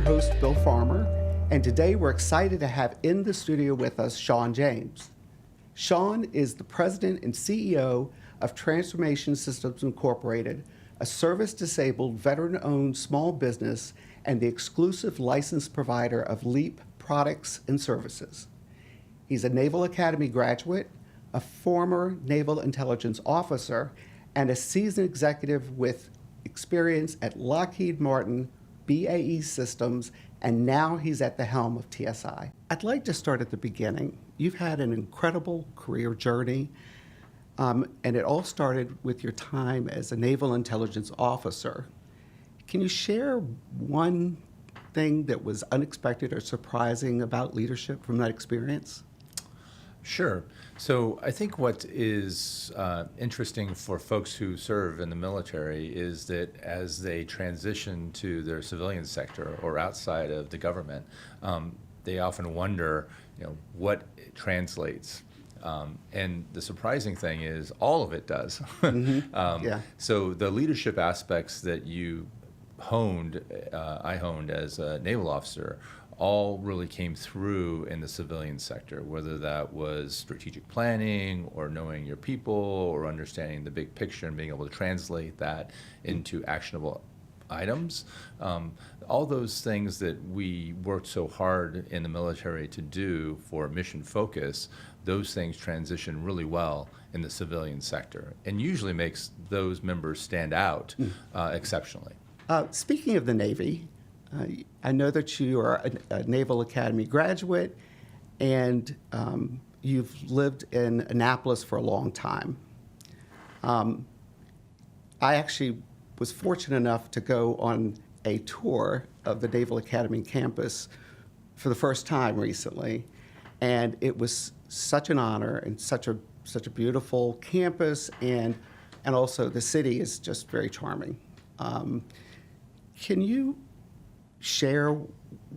host, Bill Farmer, and today we're excited to have in the studio with us Shawn James. Shawn is the president and CEO of Transformation Systems Incorporated, a service-disabled, veteran-owned small business and the exclusive licensed provider of LEAP products and services. He's a Naval Academy graduate, a former Naval Intelligence officer, and a seasoned executive with experience at Lockheed Martin, BAE Systems, and now he's at the helm of TSI. I'd like to start at the beginning. You've had an incredible career journey, and it all started with your time as a Naval Intelligence officer. Can you share one thing that was unexpected or surprising about leadership from that experience? Sure. So I think what is interesting for folks who serve in the military is that as they transition to their civilian sector or outside of the government, they often wonder, what it translates. And the surprising thing is all of it does. Yeah. So the leadership aspects that you I honed as a naval officer, all really came through in the civilian sector, whether that was strategic planning or knowing your people or understanding the big picture and being able to translate that into actionable items. All those things that we worked so hard in the military to do for mission focus, those things transition really well in the civilian sector and usually makes those members stand out exceptionally. Speaking of the Navy, I know that you are a Naval Academy graduate, and you've lived in Annapolis for a long time. I actually was fortunate enough to go on a tour of the Naval Academy campus for the first time recently, and it was such an honor and such a beautiful campus, and also the city is just very charming. Can you share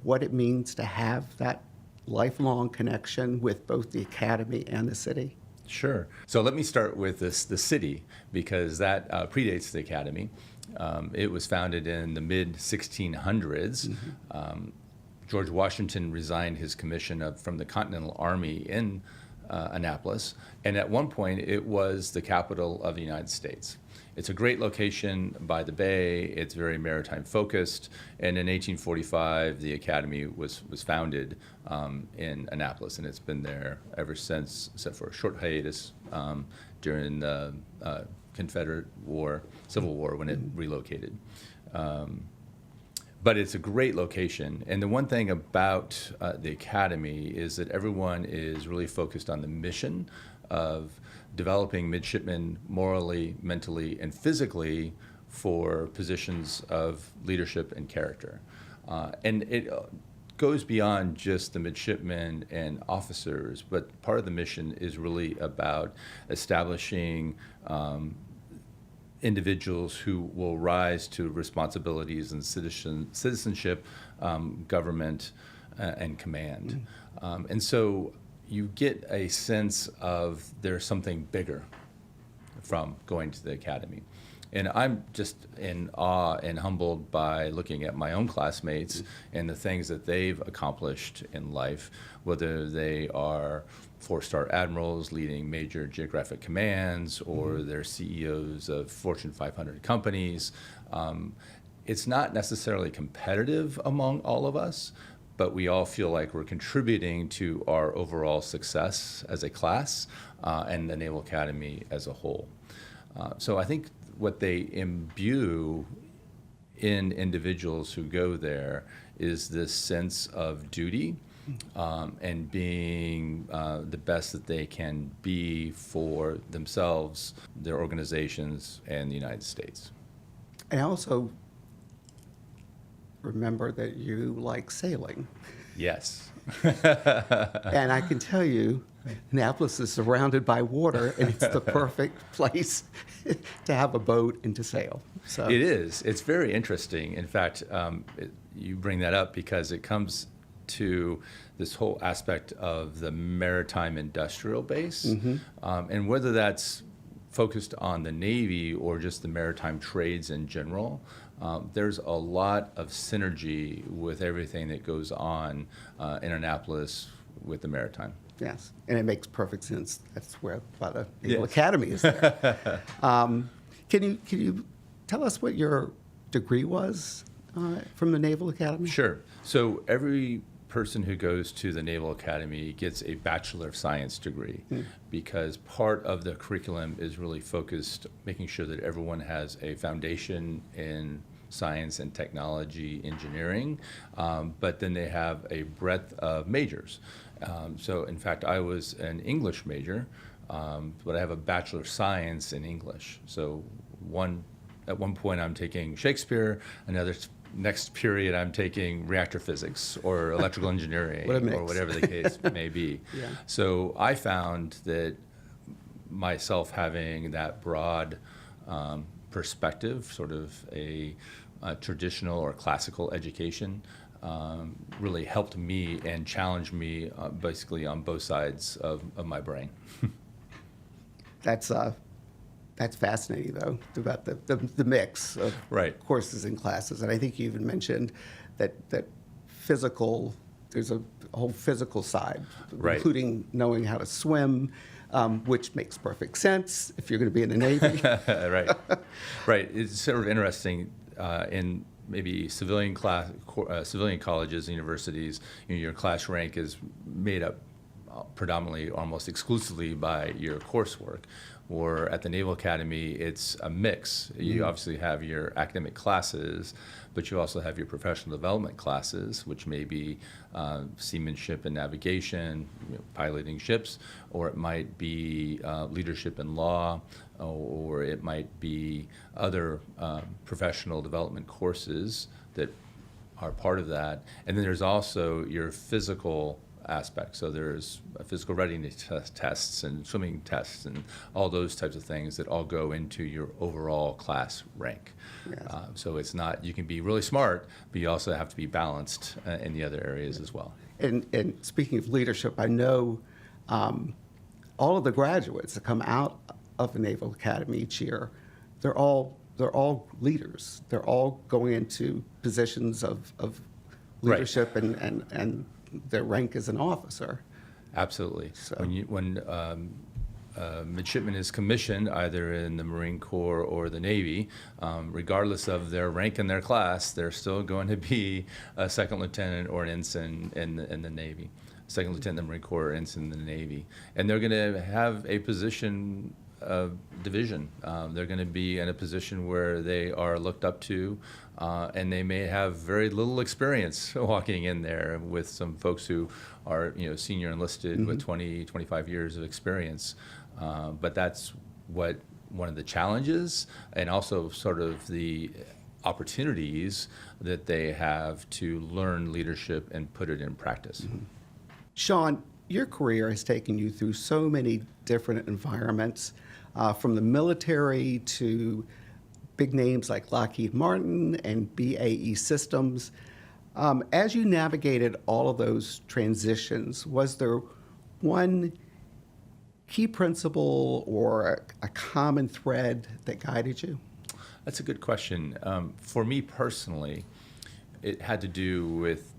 what it means to have that lifelong connection with both the academy and the city? Sure. So let me start with the city, because that predates the academy. It was founded in the mid-1600s. George Washington resigned his commission from the Continental Army in Annapolis, and at one point it was the capital of the United States. It's a great location by the bay. It's very maritime focused, and in 1845 the academy was founded in Annapolis, and it's been there ever since, except for a short hiatus during the Confederate War, Civil War, when it relocated. But it's a great location, and the one thing about the academy is that everyone is really focused on the mission of developing midshipmen morally, mentally, and physically for positions of leadership and character. And it goes beyond just the midshipmen and officers, but part of the mission is really about establishing individuals who will rise to responsibilities in citizenship, government, and command. And so you get a sense of there's something bigger from going to the academy. And I'm just in awe and humbled by looking at my own classmates and the things that they've accomplished in life, whether they are four-star admirals leading major geographic commands or they're CEOs of Fortune 500 companies. It's not necessarily competitive among all of us, but we all feel like we're contributing to our overall success as a class and the Naval Academy as a whole. So I think what they imbue in individuals who go there is this sense of duty and being the best that they can be for themselves, their organizations, and the United States. And I also remember that you like sailing. Yes. And I can tell you, Annapolis is surrounded by water, and it's the perfect place to have a boat and to sail. So it is. It's very interesting. In fact, you bring that up because it comes to this whole aspect of the maritime industrial base, and whether that's focused on the Navy or just the maritime trades in general, there's a lot of synergy with everything that goes on in Annapolis with the maritime. Yes, and it makes perfect sense. That's why the Naval Yes. Academy is there. Can you tell us what your degree was from the Naval Academy? Sure. So every person who goes to the Naval Academy gets a Bachelor of Science degree because part of the curriculum is really focused making sure that everyone has a foundation in science and technology engineering, but then they have a breadth of majors. So in fact, I was an English major, but I have a Bachelor of Science in English. So at one point I'm taking Shakespeare, next period I'm taking reactor physics or electrical engineering or whatever the case may be. Yeah. So I found that myself having that broad perspective, sort of a traditional or classical education, really helped me and challenged me basically on both sides of my brain. That's fascinating, though, about the mix of Right. courses and classes. And I think you even mentioned that physical, there's a whole physical side, Right. including knowing how to swim, which makes perfect sense if you're going to be in the Navy. Right. Right. It's sort of interesting in maybe civilian colleges and universities, your class rank is made up predominantly, almost exclusively by your coursework. Or at the Naval Academy, it's a mix. You obviously have your academic classes, but you also have your professional development classes, which may be seamanship and navigation, piloting ships, or it might be leadership and law, or it might be other professional development courses that are part of that. And then there's also your physical aspect. So there's physical readiness tests and swimming tests and all those types of things that all go into your overall class rank. Yes. So it's not, you can be really smart, but you also have to be balanced in the other areas as well. And speaking of leadership, I know all of the graduates that come out of the Naval Academy each year, they're all leaders. They're all going into positions of leadership and their rank as an officer. Absolutely. So. When midshipman is commissioned, either in the Marine Corps or the Navy, regardless of their rank in their class, they're still going to be a second lieutenant or an ensign in the Navy. Second lieutenant in the Marine Corps or ensign in the Navy. And they're going to have a position of division. They're going to be in a position where they are looked up to, and they may have very little experience walking in there with some folks who are, senior enlisted with 20, 25 years of experience. But that's what one of the challenges and also sort of the opportunities that they have to learn leadership and put it in practice. Shawn, your career has taken you through so many different environments, from the military to big names like Lockheed Martin and BAE Systems. As you navigated all of those transitions, was there one key principle or a common thread that guided you? That's a good question. For me personally, it had to do with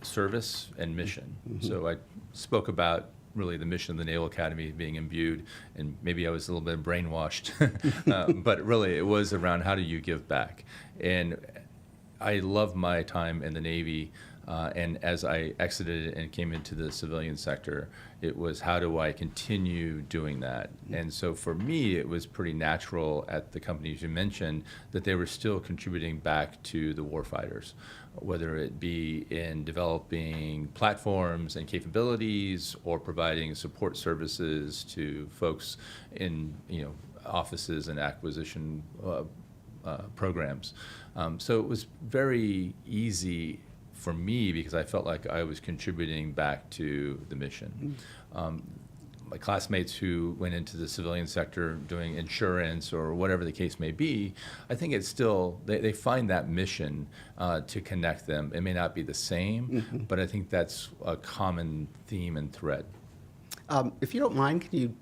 service and mission. So I spoke about really the mission of the Naval Academy being imbued, and maybe I was a little bit brainwashed, but really it was around how do you give back. And I loved my time in the Navy, and as I exited and came into the civilian sector, it was how do I continue doing that? And so for me, it was pretty natural at the companies you mentioned that they were still contributing back to the warfighters, whether it be in developing platforms and capabilities or providing support services to folks in offices and acquisition programs. So it was very easy for me because I felt like I was contributing back to the mission. My classmates who went into the civilian sector doing insurance or whatever the case may be, I think it's still, they find that mission to connect them. It may not be the same, but I think that's a common theme and thread. If you don't mind, can you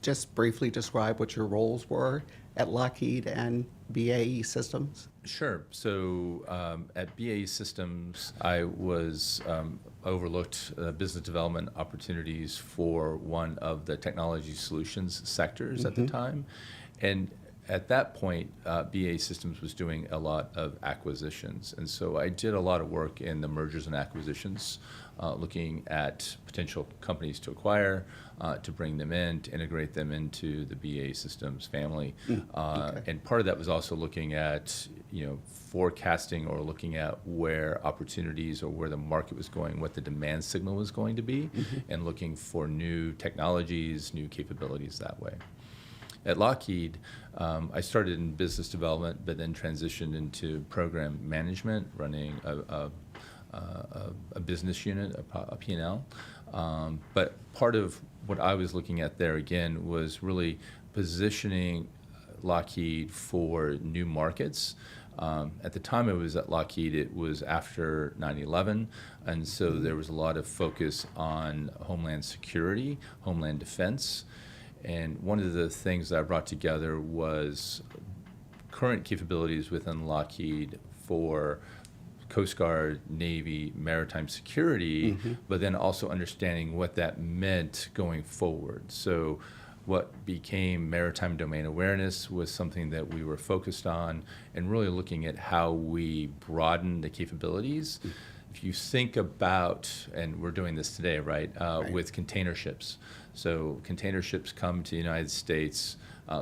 just briefly describe what your roles were at Lockheed and BAE Systems? Sure. So at BAE Systems, I was overlooked business development opportunities for one of the technology solutions sectors at the time. And at that point, BAE Systems was doing a lot of acquisitions. And so I did a lot of work in the mergers and acquisitions, looking at potential companies to acquire, to bring them in, to integrate them into the BAE Systems family. Okay. And part of that was also looking at, forecasting or looking at where opportunities or where the market was going, what the demand signal was going to be, and looking for new technologies, new capabilities that way. At Lockheed, I started in business development, but then transitioned into program management, running a business unit, a P&L. But part of what I was looking at there again was really positioning Lockheed for new markets. At the time I was at Lockheed, it was after 9/11, and so there was a lot of focus on homeland security, homeland defense. And one of the things that I brought together was current capabilities within Lockheed for Coast Guard, Navy, maritime security, but then also understanding what that meant going forward. So what became maritime domain awareness was something that we were focused on, and really looking at how we broaden the capabilities. If you think about, and we're doing this today, right, with container ships. So container ships come to the United States,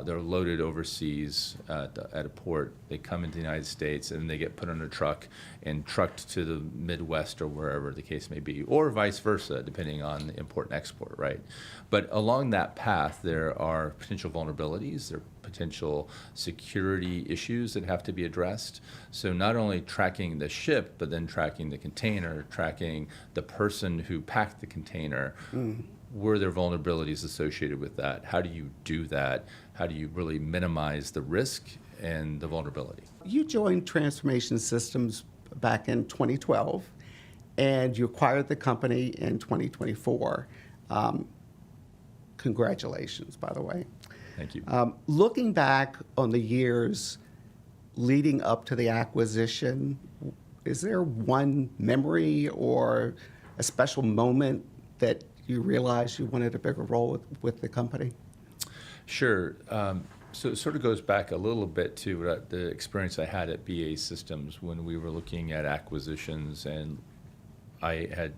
they're loaded overseas at a port, they come into the United States, and they get put on a truck and trucked to the Midwest or wherever the case may be, or vice versa, depending on the import and export, right? But along that path, there are potential vulnerabilities, there are potential security issues that have to be addressed. So not only tracking the ship, but then tracking the container, tracking the person who packed the container. Were there vulnerabilities associated with that? How do you do that? How do you really minimize the risk and the vulnerability? You joined Transformation Systems back in 2012, and you acquired the company in 2024. Congratulations, by the way. Thank you. Looking back on the years leading up to the acquisition, is there one memory or a special moment that you realized you wanted a bigger role with the company? Sure. So it sort of goes back a little bit to the experience I had at BAE Systems when we were looking at acquisitions, and I had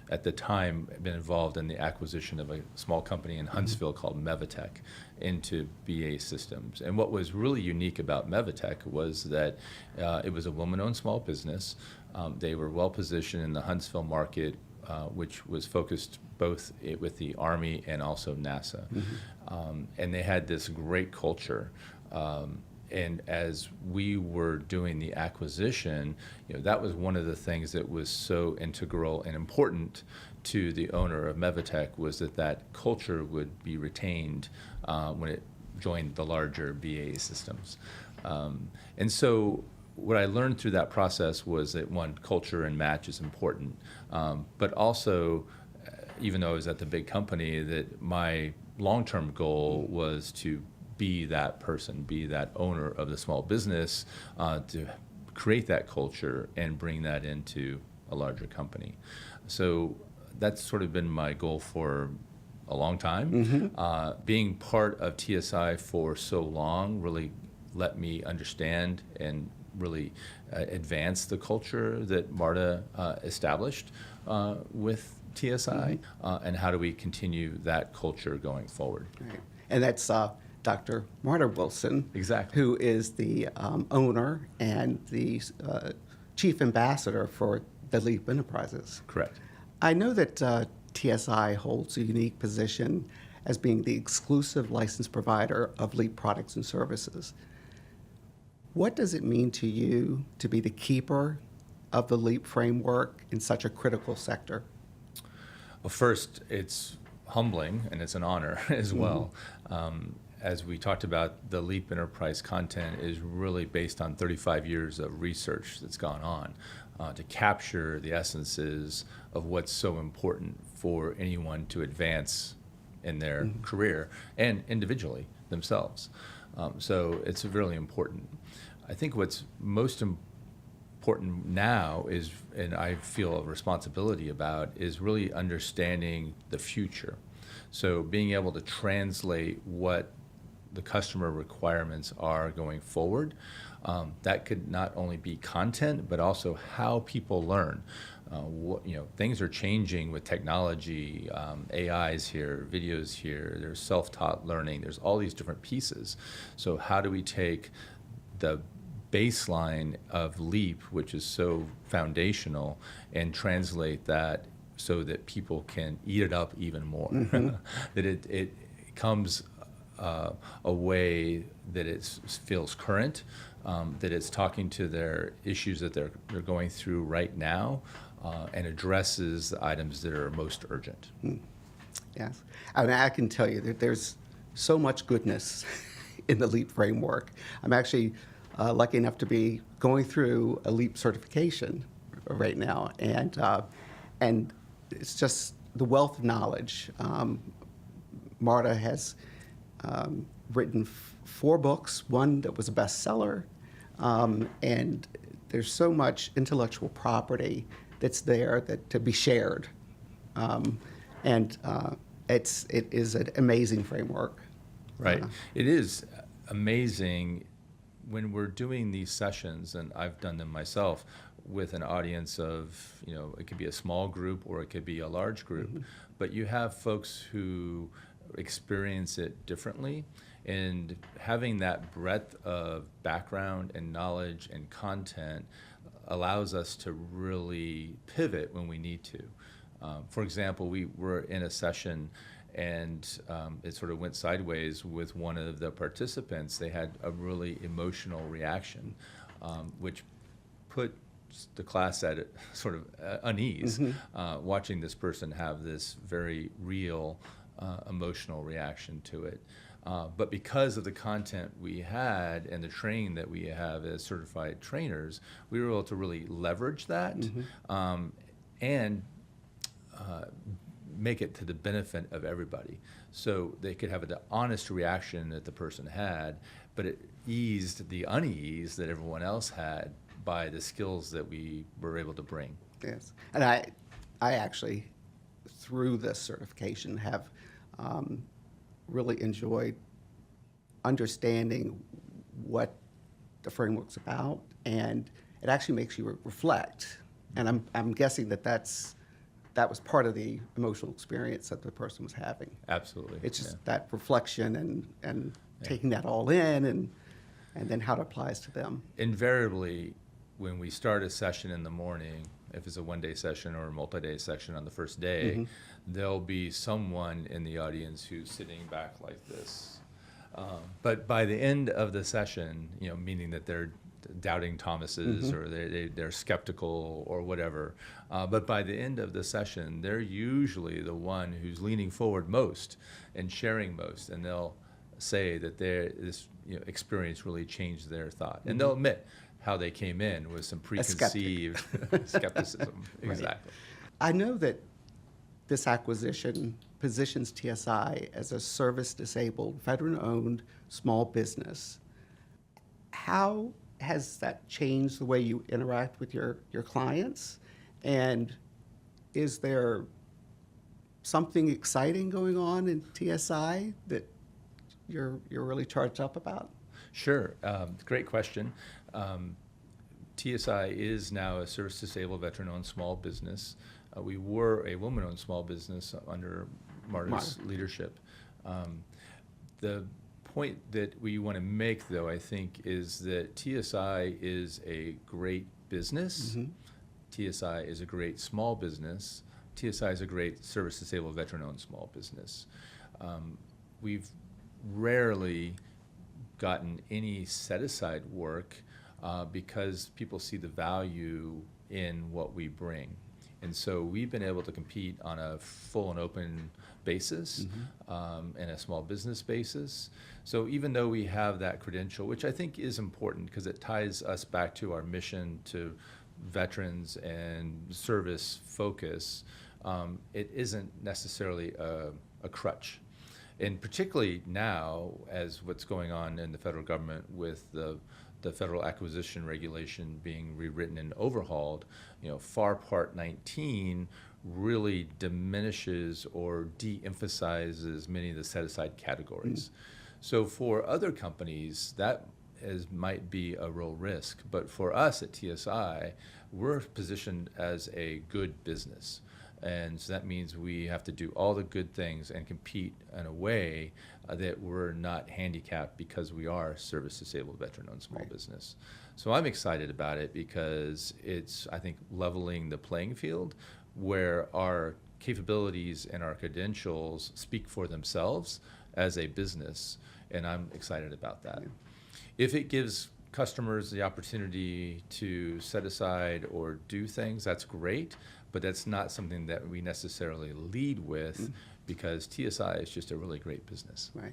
at the time been involved in the acquisition of a small company in Huntsville called Mevitech into BAE Systems. And what was really unique about Mevitech was that it was a woman-owned small business. They were well positioned in the Huntsville market, which was focused both with the Army and also NASA. And they had this great culture. And as we were doing the acquisition, that was one of the things that was so integral and important to the owner of Mevitech, was that culture would be retained when it joined the larger BAE Systems. And so what I learned through that process was that, one, culture and match is important, but also, even though I was at the big company, that my long-term goal was to be that person, be that owner of the small business, to create that culture and bring that into a larger company. So that's sort of been my goal for a long time. Being part of TSI for so long really let me understand and really advance the culture that Marta established with TSI, and how do we continue that culture going forward. Right. And that's Dr. Marta Wilson, Exactly. who is the owner and the chief ambassador for the LEAP Enterprises. Correct. I know that TSI holds a unique position as being the exclusive license provider of LEAP products and services. What does it mean to you to be the keeper of the LEAP framework in such a critical sector? Well, first, it's humbling and it's an honor as well. As we talked about, the LEAP Enterprise content is really based on 35 years of research that's gone on to capture the essences of what's so important for anyone to advance in their career and individually themselves. So it's really important. I think what's most important now is, and I feel a responsibility about, is really understanding the future. So being able to translate what the customer requirements are going forward. That could not only be content, but also how people learn. Things are changing with technology. AI's here, videos here. There's self-taught learning. There's all these different pieces. So how do we take the baseline of LEAP, which is so foundational, and translate that so that people can eat it up even more? That it comes a way that it feels current, that it's talking to their issues that they're going through right now, and addresses the items that are most urgent. Yes. I mean, I can tell you that there's so much goodness in the LEAP framework. I'm actually lucky enough to be going through a LEAP certification right now, and it's just the wealth of knowledge. Marta has written 4 books, one that was a bestseller, and there's so much intellectual property that's there that to be shared, and it is an amazing framework. Right. It is amazing when we're doing these sessions, and I've done them myself, with an audience of, it could be a small group or it could be a large group, but you have folks who experience it differently, and having that breadth of background and knowledge and content allows us to really pivot when we need to. For example, we were in a session and it sort of went sideways with one of the participants. They had a really emotional reaction, which put the class at sort of unease, watching this person have this very real emotional reaction to it. But because of the content we had and the training that we have as certified trainers, we were able to really leverage that and make it to the benefit of everybody. So they could have an honest reaction that the person had, but it eased the unease that everyone else had by the skills that we were able to bring. Yes, and I actually, through this certification, have really enjoyed understanding what the framework's about, and it actually makes you reflect. And I'm guessing that was part of the emotional experience that the person was having. Absolutely. It's just that reflection and taking that all in, and then how it applies to them. Invariably, when we start a session in the morning, if it's a one-day session or a multi-day session on the first day, there'll be someone in the audience who's sitting back like this. But by the end of the session, meaning that they're doubting Thomases or they're skeptical or whatever, but by the end of the session, they're usually the one who's leaning forward most and sharing most, and they'll say that this experience really changed their thought, and they'll admit how they came in with some preconceived skepticism. Exactly. I know that this acquisition positions TSI as a service-disabled, veteran-owned small business. How has that changed the way you interact with your clients? And is there something exciting going on in TSI that you're really charged up about? Sure. Great question. TSI is now a service-disabled, veteran-owned small business. We were a woman-owned small business under Marta's leadership. The point that we want to make, though, I think, is that TSI is a great business. TSI is a great small business. TSI is a great service-disabled, veteran-owned small business. We've rarely gotten any set-aside work because people see the value in what we bring. And so we've been able to compete on a full and open basis and a small business basis. So even though we have that credential, which I think is important because it ties us back to our mission to veterans and service focus, it isn't necessarily a crutch. And particularly now, as what's going on in the federal government with the federal acquisition regulation being rewritten and overhauled, FAR Part 19 really diminishes or de-emphasizes many of the set-aside categories. So for other companies, that might be a real risk. But for us at TSI, we're positioned as a good business. And so that means we have to do all the good things and compete in a way that we're not handicapped because we are service-disabled, veteran-owned small business. So I'm excited about it because it's, I think, leveling the playing field where our capabilities and our credentials speak for themselves as a business, and I'm excited about that. Yeah. If it gives customers the opportunity to set aside or do things, that's great, but that's not something that we necessarily lead with because TSI is just a really great business. Right.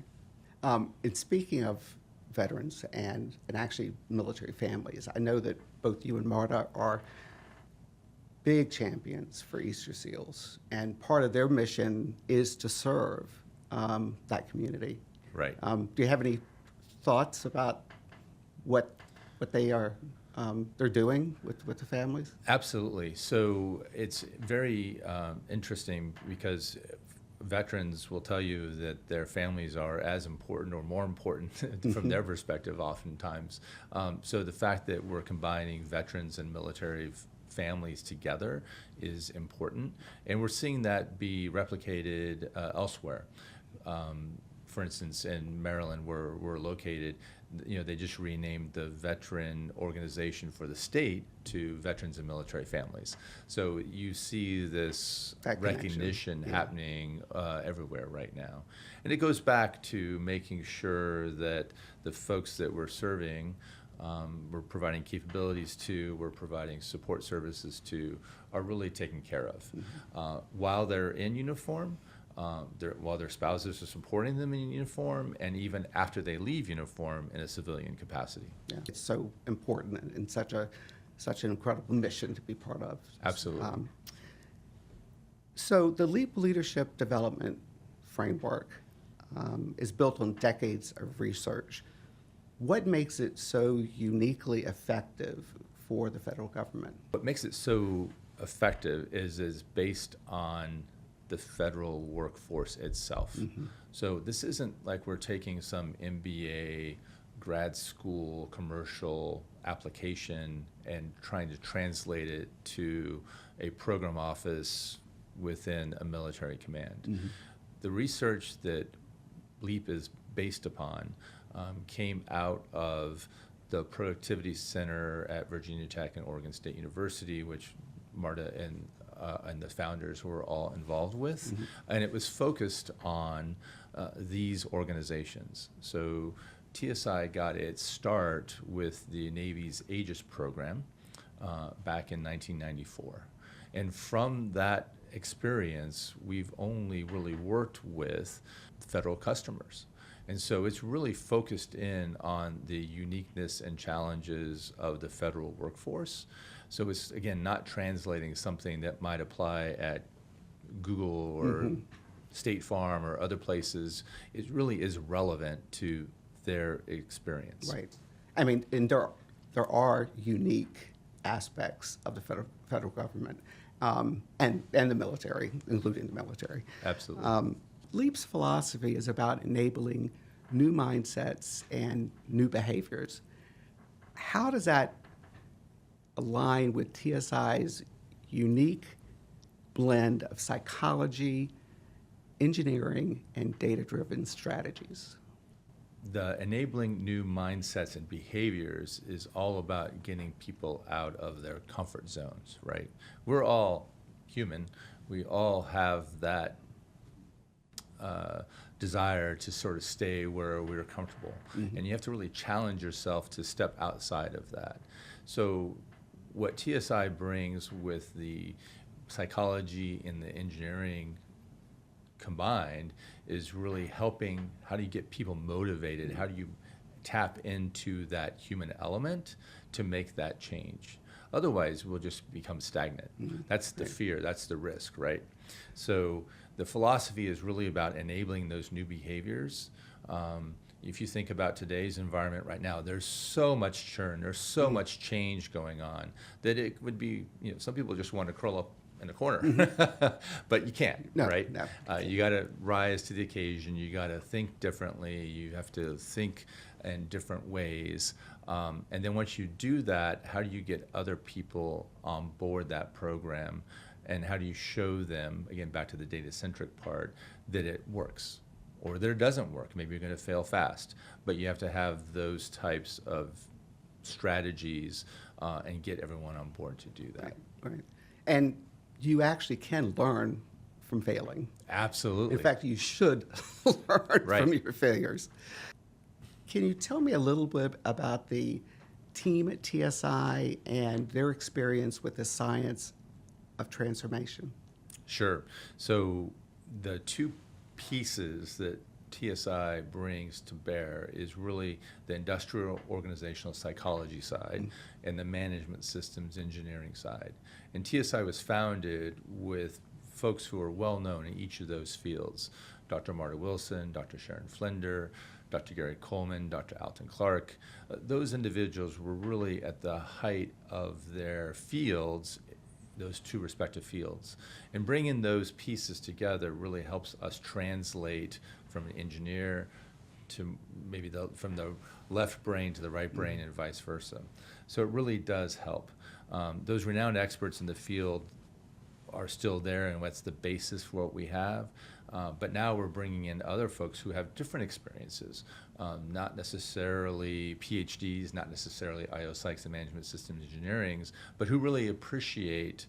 And speaking of veterans and actually military families, I know that both you and Marta are big champions for Easter Seals, and part of their mission is to serve that community. Right. Do you have any thoughts about what they're doing with the families? Absolutely. So it's very interesting because veterans will tell you that their families are as important or more important from their perspective oftentimes. So the fact that we're combining veterans and military families together is important, and we're seeing that be replicated elsewhere. For instance, in Maryland, where we're located, they just renamed the veteran organization for the state to Veterans and Military Families. So you see this recognition happening everywhere right now. And it goes back to making sure that the folks that we're serving, we're providing capabilities to, we're providing support services to, are really taken care of. While they're in uniform, while their spouses are supporting them in uniform, and even after they leave uniform in a civilian capacity. Yeah, it's so important and such an incredible mission to be part of. Absolutely. So the LEAP Leadership Development Framework is built on decades of research. What makes it so uniquely effective for the federal government? What makes it so effective is based on the federal workforce itself. So this isn't like we're taking some MBA grad school commercial application and trying to translate it to a program office within a military command. The research that LEAP is based upon came out of the Productivity Center at Virginia Tech and Oregon State University, which Marta and the founders were all involved with, and it was focused on these organizations. So TSI got its start with the Navy's Aegis program back in 1994. And from that experience, we've only really worked with federal customers. And so it's really focused in on the uniqueness and challenges of the federal workforce. So it's, again, not translating something that might apply at Google or State Farm or other places. It really is relevant to their experience. Right. I mean, and there are unique aspects of the federal government and the military, including the military. Absolutely. LEAP's philosophy is about enabling new mindsets and new behaviors. How does that align with TSI's unique blend of psychology, engineering, and data-driven strategies? The enabling new mindsets and behaviors is all about getting people out of their comfort zones, right? We're all human. We all have that desire to sort of stay where we're comfortable. And you have to really challenge yourself to step outside of that. So what TSI brings with the psychology and the engineering combined is really helping, how do you get people motivated? How do you tap into that human element to make that change? Otherwise, we'll just become stagnant. That's the fear. That's the risk, right? So the philosophy is really about enabling those new behaviors. If you think about today's environment right now, there's so much churn, there's so much change going on that it would be, some people just want to curl up in a corner, but you can't, right? No. You got to rise to the occasion. You got to think differently. You have to think in different ways. And then once you do that, how do you get other people on board that program? And how do you show them, again, back to the data-centric part, that it works? Or that it doesn't work. Maybe you're going to fail fast. But you have to have those types of strategies and get everyone on board to do that. Right. And you actually can learn from failing. Absolutely. In fact, you should learn from your failures. Can you tell me a little bit about the team at TSI and their experience with the science of transformation? Sure. So the two pieces that TSI brings to bear is really the industrial organizational psychology side and the management systems engineering side. And TSI was founded with folks who are well known in each of those fields. Dr. Marta Wilson, Dr. Sharon Flender, Dr. Gary Coleman, Dr. Alton Clark. Those individuals were really at the height of their fields, those two respective fields. And bringing those pieces together really helps us translate from an engineer to maybe from the left brain to the right brain and vice versa. So it really does help. Those renowned experts in the field are still there, and that's the basis for what we have. But now we're bringing in other folks who have different experiences, not necessarily PhDs, not necessarily IO Psychs and Management Systems Engineerings, but who really appreciate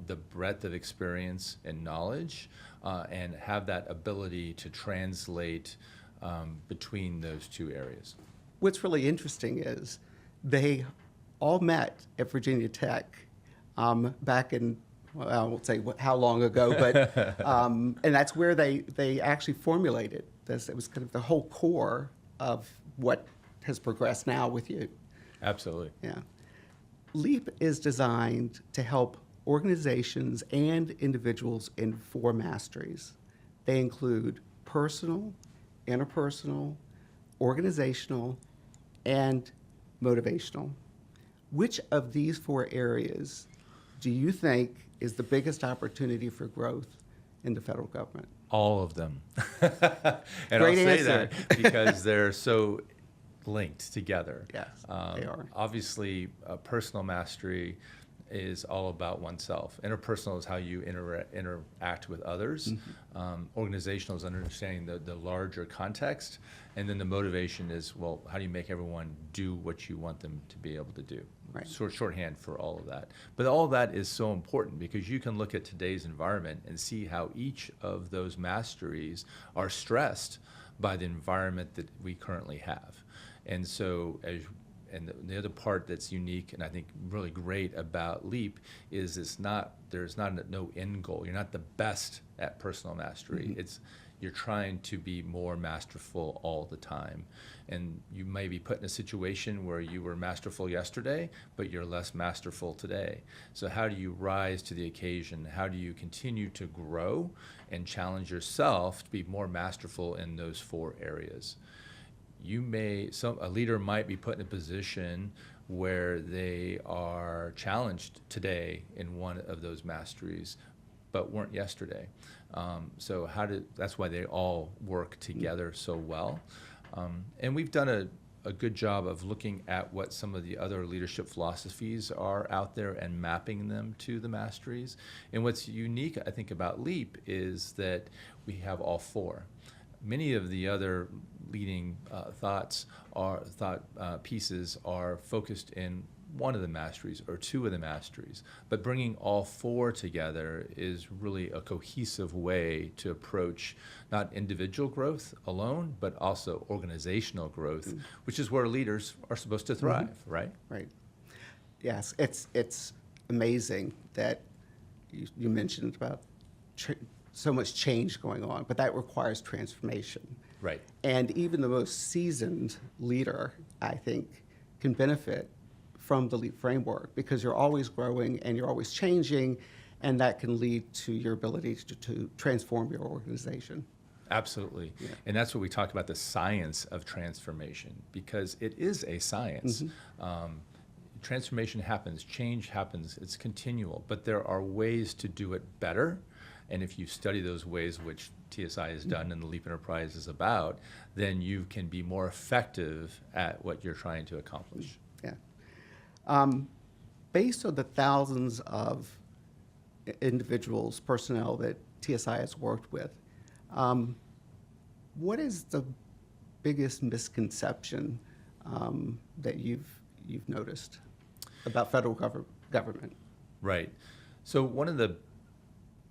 the breadth of experience and knowledge and have that ability to translate between those two areas. What's really interesting is they all met at Virginia Tech back in, well, I won't say how long ago, but and that's where they actually formulated this. It was kind of the whole core of what has progressed now with you. Absolutely. Yeah. LEAP is designed to help organizations and individuals in 4 masteries. They include personal, interpersonal, organizational, and motivational. Which of these 4 areas do you think is the biggest opportunity for growth in the federal government? All of them. And Great I'll say answer. that because they're so linked together. Yes, they are. Obviously, personal mastery is all about oneself. Interpersonal is how you interact with others. Organizational is understanding the larger context. And then the motivation is, well, how do you make everyone do what you want them to be able to do? Right. Shorthand for all of that. But all of that is so important because you can look at today's environment and see how each of those masteries are stressed by the environment that we currently have. And so the other part that's unique and I think really great about LEAP is there's no end goal. You're not the best at personal mastery. You're trying to be more masterful all the time. And you may be put in a situation where you were masterful yesterday, but you're less masterful today. So how do you rise to the occasion? How do you continue to grow and challenge yourself to be more masterful in those 4 areas? A leader might be put in a position where they are challenged today in one of those masteries, but weren't yesterday. That's why they all work together so well. And we've done a good job of looking at what some of the other leadership philosophies are out there and mapping them to the masteries. And what's unique, I think, about LEAP is that we have all 4. Many of the other leading thought pieces are focused in one of the masteries or 2 of the masteries, but bringing all 4 together is really a cohesive way to approach not individual growth alone, but also organizational growth, which is where leaders are supposed to thrive, right? Right. Yes, it's amazing that you mentioned about so much change going on, but that requires transformation. Right. And even the most seasoned leader, I think, can benefit from the LEAP framework, because you're always growing and you're always changing, and that can lead to your ability to transform your organization. Absolutely. Yeah. And that's what we talk about, the science of transformation, because it is a science. Transformation happens, change happens, it's continual, but there are ways to do it better. And if you study those ways, which TSI has done and the LEAP Enterprise is about, then you can be more effective at what you're trying to accomplish. Yeah. Based on the thousands of individuals, personnel that TSI has worked with, what is the biggest misconception that you've noticed about federal government? Right. So one of the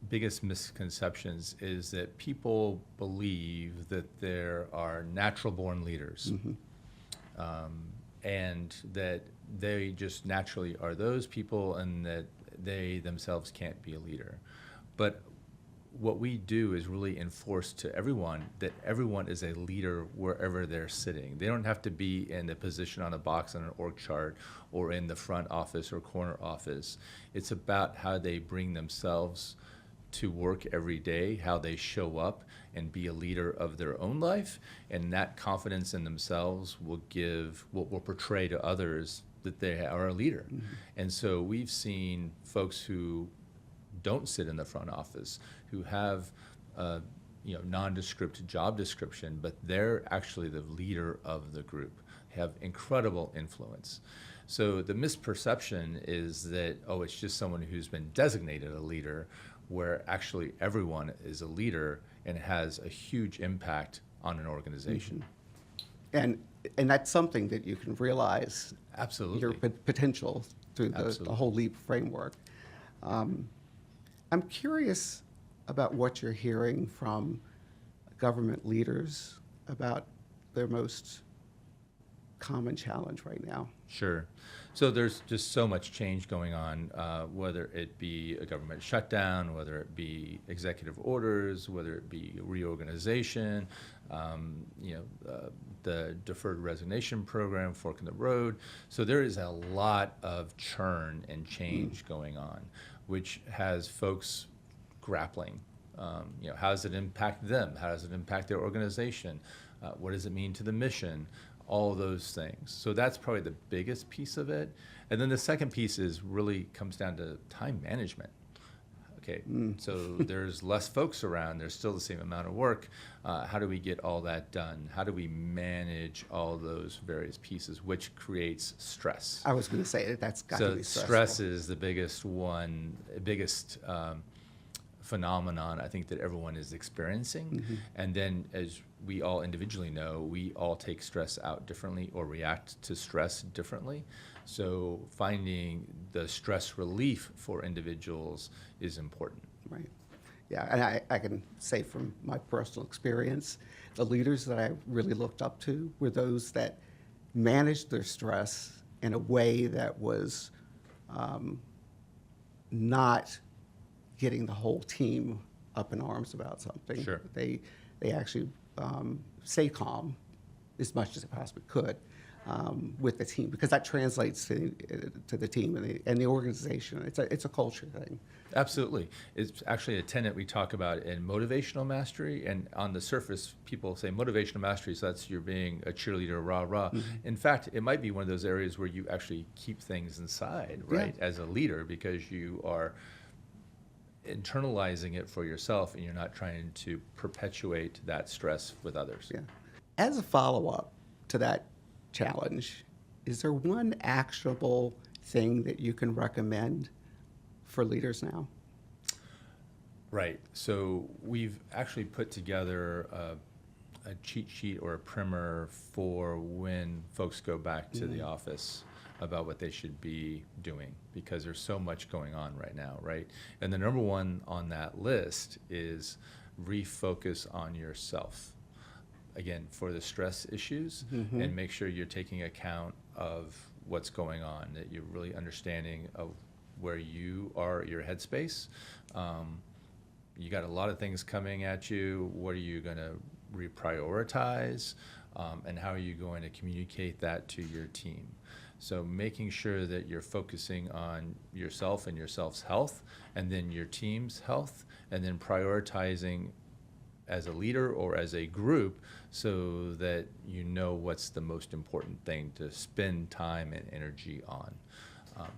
biggest misconceptions is that people believe that there are natural born leaders, and that they just naturally are those people, and that they themselves can't be a leader. But what we do is really enforce to everyone that everyone is a leader wherever they're sitting. They don't have to be in a position on a box on an org chart or in the front office or corner office. It's about how they bring themselves to work every day, how they show up and be a leader of their own life, and that confidence in themselves will portray to others that they are a leader. And so we've seen folks who don't sit in the front office, who have nondescript job description, but they're actually the leader of the group, have incredible influence. So the misperception is that, oh, it's just someone who's been designated a leader, where actually everyone is a leader and has a huge impact on an organization. And that's something that you can realize Absolutely. your potential through the whole LEAP framework. I'm curious about what you're hearing from government leaders about their most common challenge right now. Sure. So there's just so much change going on, whether it be a government shutdown, whether it be executive orders, whether it be reorganization, the deferred resignation program, fork in the road. So there is a lot of churn and change going on, which has folks grappling. How does it impact them? How does it impact their organization? What does it mean to the mission? All those things. So that's probably the biggest piece of it. And then the second piece really comes down to time management. Okay, so there's less folks around, there's still the same amount of work. How do we get all that done? How do we manage all those various pieces, which creates stress? I was going to say that's got to be stressful. Stress is the biggest phenomenon I think that everyone is experiencing. And then, as we all individually know, we all take stress out differently or react to stress differently. So finding the stress relief for individuals is important. Right. Yeah, and I can say from my personal experience, the leaders that I really looked up to were those that managed their stress in a way that was not getting the whole team up in arms about something. Sure. They actually stay calm as much as they possibly could with the team, because that translates to the team and the organization. It's a culture thing. Absolutely. It's actually a tenet we talk about in motivational mastery, and on the surface, people say motivational mastery, so that's you're being a cheerleader, rah-rah. In fact, it might be one of those areas where you actually keep things inside, right, as a leader, because you are internalizing it for yourself and you're not trying to perpetuate that stress with others. Yeah. As a follow-up to that challenge, is there one actionable thing that you can recommend for leaders now? Right. So we've actually put together a cheat sheet or a primer for when folks go back to the office about what they should be doing, because there's so much going on right now, right? And the number one on that list is refocus on yourself. Again, for the stress issues, and make sure you're taking account of what's going on, that you're really understanding of where you are, your headspace. You got a lot of things coming at you. What are you going to reprioritize? And how are you going to communicate that to your team? So making sure that you're focusing on yourself and yourself's health, and then your team's health, and then prioritizing as a leader or as a group so that you know what's the most important thing to spend time and energy on.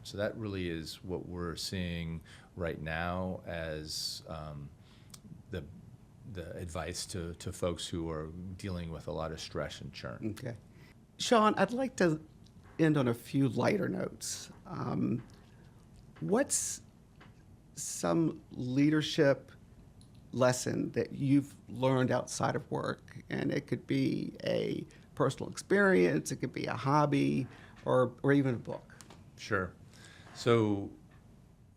So that really is what we're seeing right now as the advice to folks who are dealing with a lot of stress and churn. Okay. Shawn, I'd like to end on a few lighter notes. What's some leadership lesson that you've learned outside of work? And it could be a personal experience, it could be a hobby, or even a book. Sure. So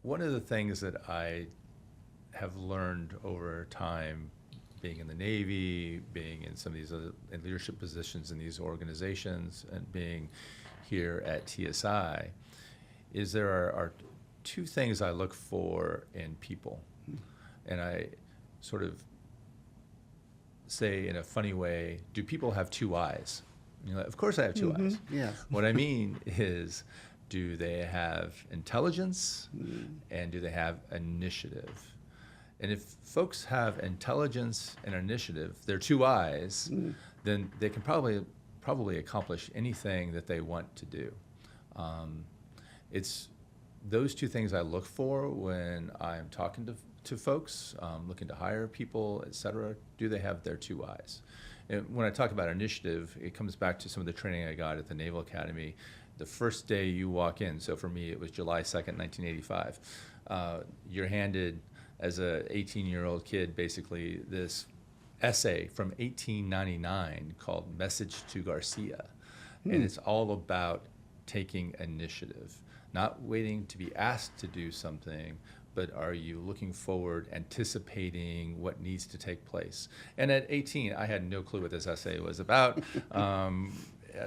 one of the things that I have learned over time, being in the Navy, being in some of these other in leadership positions in these organizations, and being here at TSI, is there are two things I look for in people. And I sort of say in a funny way, do people have two eyes? Of course I have two eyes. Yes. What I mean is, do they have intelligence and do they have initiative? And if folks have intelligence and initiative, their two eyes, then they can probably accomplish anything that they want to do. It's those two things I look for when I'm talking to folks, looking to hire people, et cetera. Do they have their two eyes? And when I talk about initiative, it comes back to some of the training I got at the Naval Academy. The first day you walk in, so for me it was July 2nd, 1985, you're handed, as a 18-year-old kid, basically this essay from 1899 called Message to Garcia. And it's all about taking initiative, not waiting to be asked to do something, but are you looking forward, anticipating what needs to take place? And at 18, I had no clue what this essay was about.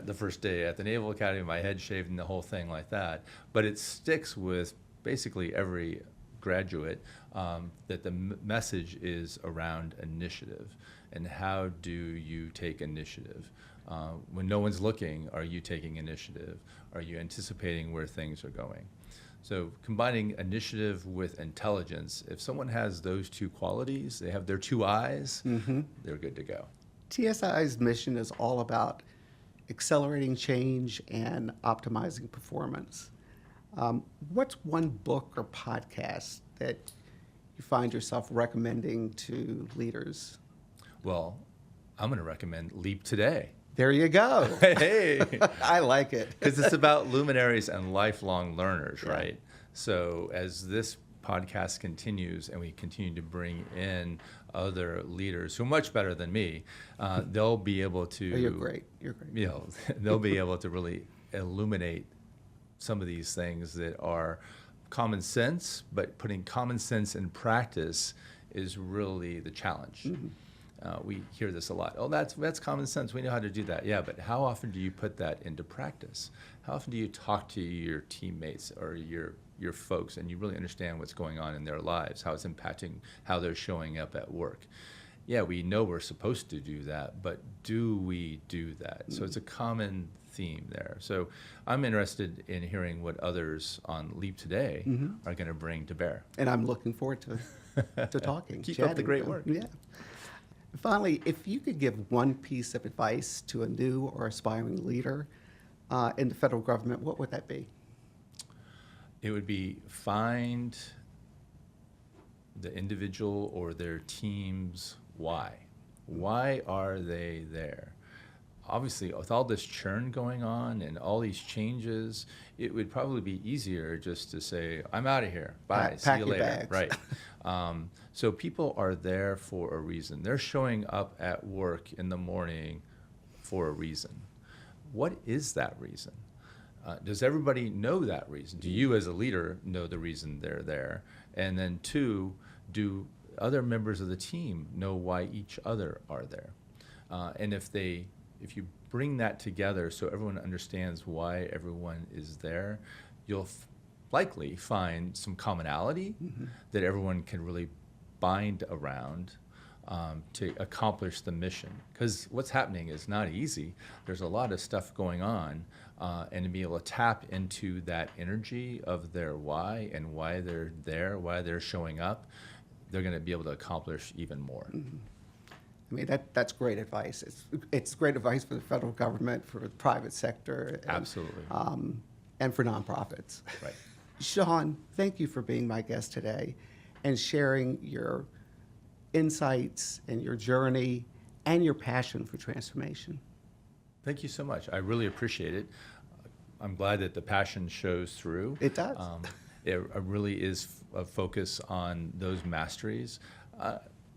The first day at the Naval Academy, my head shaved and the whole thing like that. But it sticks with basically every graduate, that the message is around initiative. And how do you take initiative? When no one's looking, are you taking initiative? Are you anticipating where things are going? So combining initiative with intelligence, if someone has those two qualities, they have their two eyes, they're good to go. TSI's mission is all about accelerating change and optimizing performance. What's one book or podcast that you find yourself recommending to leaders? Well, I'm going to recommend Leap Today. There you go. Hey, I like it. because it's about luminaries and lifelong learners, right? So as this podcast continues and we continue to bring in other leaders who are much better than me, they'll be able to. Oh, you're great. You're great. They'll be able to really illuminate some of these things that are common sense, but putting common sense in practice is really the challenge. We hear this a lot. Oh, that's common sense. We know how to do that. Yeah, but how often do you put that into practice? How often do you talk to your teammates or your folks and you really understand what's going on in their lives, how it's impacting how they're showing up at work? Yeah, we know we're supposed to do that, but do we do that? So it's a common theme there. So I'm interested in hearing what others on Leap Today are going to bring to bear. And I'm looking forward to talking. Keep up the great work. Yeah. Finally, if you could give one piece of advice to a new or aspiring leader in the federal government, what would that be? It would be find the individual or their team's why. Why are they there? Obviously, with all this churn going on and all these changes, it would probably be easier just to say, I'm out of here. Bye. See you later. Bags. Right. So people are there for a reason. They're showing up at work in the morning for a reason. What is that reason? Does everybody know that reason? Do you as a leader know the reason they're there? And then two, do other members of the team know why each other are there? And if you bring that together so everyone understands why everyone is there, you'll likely find some commonality that everyone can really bind around. to accomplish the mission. Because what's happening is not easy. There's a lot of stuff going on, and to be able to tap into that energy of their why and why they're there, why they're showing up, they're going to be able to accomplish even more. Mm-hmm. I mean, that's great advice. It's great advice for the federal government, for the private sector. And, Absolutely. And for nonprofits. Right. Shawn, thank you for being my guest today and sharing your insights and your journey and your passion for transformation. Thank you so much. I really appreciate it. I'm glad that the passion shows through. It does. It really is a focus on those masteries.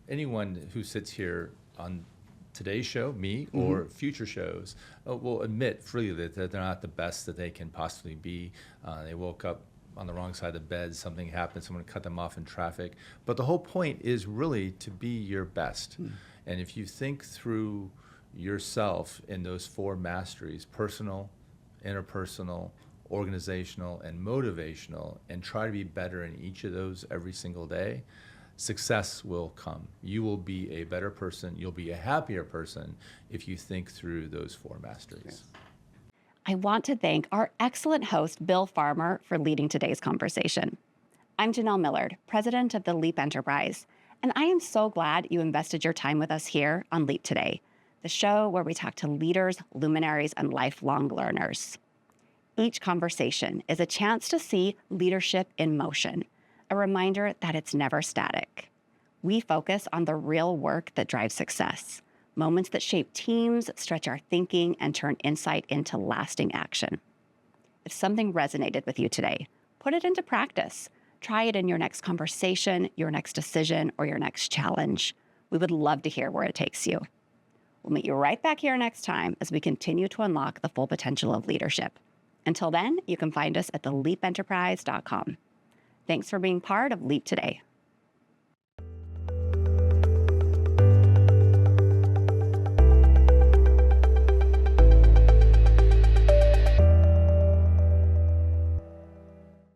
Anyone who sits here on today's show, me, or future shows, will admit freely that they're not the best that they can possibly be. They woke up on the wrong side of the bed, something happened, someone cut them off in traffic. But the whole point is really to be your best. And if you think through yourself in those four masteries, personal, interpersonal, organizational, and motivational, and try to be better in each of those every single day, success will come. You will be a better person. You'll be a happier person if you think through those four masteries. Yes. I want to thank our excellent host, Bill Farmer, for leading today's conversation. I'm Janelle Millard, president of the LEAP Enterprise, and I am so glad you invested your time with us here on LEAP Today, the show where we talk to leaders, luminaries, and lifelong learners. Each conversation is a chance to see leadership in motion, a reminder that it's never static. We focus on the real work that drives success, moments that shape teams, stretch our thinking, and turn insight into lasting action. If something resonated with you today, put it into practice. Try it in your next conversation, your next decision, or your next challenge. We would love to hear where it takes you. We'll meet you right back here next time as we continue to unlock the full potential of leadership. Until then, you can find us at theleapenterprise.com. Thanks for being part of LEAP Today.